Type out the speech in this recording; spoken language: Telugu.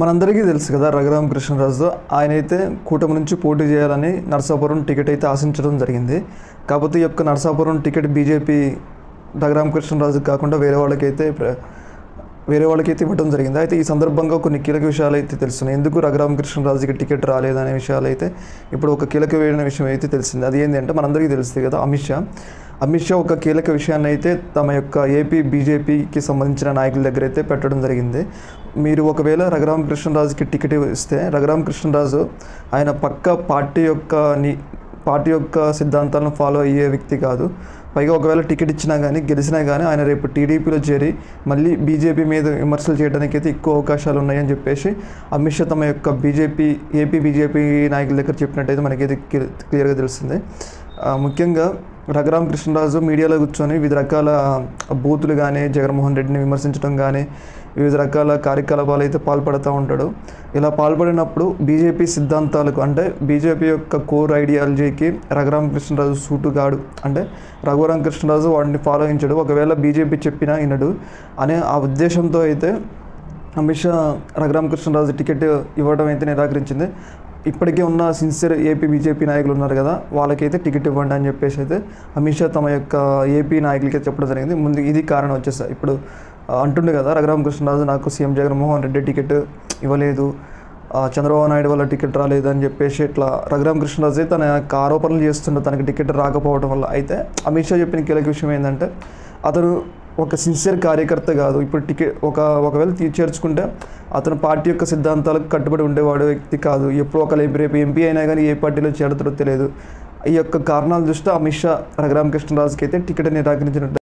మనందరికీ తెలుసు కదా, రఘురామకృష్ణరాజు ఆయనైతే కూటమి నుంచి పోటీ చేయాలని నరసాపురం టికెట్ అయితే ఆశించడం జరిగింది. కాకపోతే ఈ యొక్క నరసాపురం టికెట్ బీజేపీ రఘురామకృష్ణరాజుకి కాకుండా వేరే వాళ్ళకైతే ఇవ్వడం జరిగింది. అయితే ఈ సందర్భంగా కొన్ని కీలక విషయాలు అయితే తెలుస్తున్నాయి. ఎందుకు రఘురామకృష్ణరాజుకి టికెట్ రాలేదనే విషయాలు అయితే ఇప్పుడు ఒక కీలకమైన విషయం అయితే తెలిసింది. అది ఏంటి అంటే, మనందరికీ తెలుస్తుంది కదా, అమిత్ షా ఒక కీలక విషయాన్ని అయితే తమ యొక్క ఏపీ బీజేపీకి సంబంధించిన నాయకుల దగ్గర అయితే పెట్టడం జరిగింది. మీరు ఒకవేళ రఘురామకృష్ణరాజుకి టికెట్ ఇస్తే, రఘురామకృష్ణరాజు ఆయన పక్క పార్టీ యొక్క సిద్ధాంతాలను ఫాలో అయ్యే వ్యక్తి కాదు. పైగా ఒకవేళ టికెట్ ఇచ్చినా కానీ గెలిచినా కానీ ఆయన రేపు టీడీపీలో చేరి మళ్ళీ బీజేపీ మీద విమర్శలు చేయడానికి అయితే ఎక్కువ అవకాశాలు ఉన్నాయని చెప్పేసి అమిత్ షా తమ యొక్క ఏపీ బీజేపీ నాయకుల దగ్గర చెప్పినట్టయితే మనకైతే క్లియర్గా తెలుస్తుంది. ముఖ్యంగా రఘురామకృష్ణరాజు మీడియాలో కూర్చొని వివిధ రకాల బూతులు కానీ, జగన్మోహన్ రెడ్డిని విమర్శించడం కానీ, వివిధ రకాల కార్యకలాపాలు అయితే పాల్పడుతూ ఉంటాడు. ఇలా పాల్పడినప్పుడు బీజేపీ సిద్ధాంతాలకు, అంటే బీజేపీ యొక్క కోర్ ఐడియాలజీకి రఘురామకృష్ణరాజు సూటు కాడు, అంటే రఘురామకృష్ణరాజు వాడిని ఫాలో అయ్యాడు, ఒకవేళ బీజేపీ చెప్పినా వినడు అనే ఆ ఉద్దేశంతో అయితే అమిత్ షా రఘురామకృష్ణరాజు టికెట్ ఇవ్వడం అయితే నిరాకరించింది. ఇప్పటికే ఉన్న సిన్సియర్ ఏపీ బీజేపీ నాయకులు ఉన్నారు కదా, వాళ్ళకైతే టికెట్ ఇవ్వండి అని చెప్పేసి అయితే అమిత్ షా తమ యొక్క ఏపీ నాయకులకి చెప్పడం జరిగింది. ముందు ఇది కారణం వచ్చేసి ఇప్పుడు అంటుండే కదా, రఘురామకృష్ణరాజు నాకు సీఎం జగన్మోహన్ రెడ్డి టికెట్ ఇవ్వలేదు, చంద్రబాబు నాయుడు వల్ల టికెట్ రాలేదు అని చెప్పేసి ఇట్లా రఘురామకృష్ణరాజు తన యొక్క ఆరోపణలు చేస్తుండే తనకి టికెట్ రాకపోవడం వల్ల. అయితే అమిత్ షా చెప్పిన కీలక విషయం ఏంటంటే, అతను ఒక సిన్సియర్ కార్యకర్త కాదు. ఇప్పుడు ఒకవేళ చేర్చుకుంటే అతను పార్టీ యొక్క సిద్ధాంతాలకు కట్టుబడి ఉండేవాడు వ్యక్తి కాదు. ఎప్పుడు రేపు ఎంపీ అయినా కానీ ఏ పార్టీలో చేరతారో తెలియదు. ఈ యొక్క కారణాల దృష్ట్యా అమిత్ షా రఘురామకృష్ణరాజుకి అయితే టికెట్ నిరాకరించినట్టు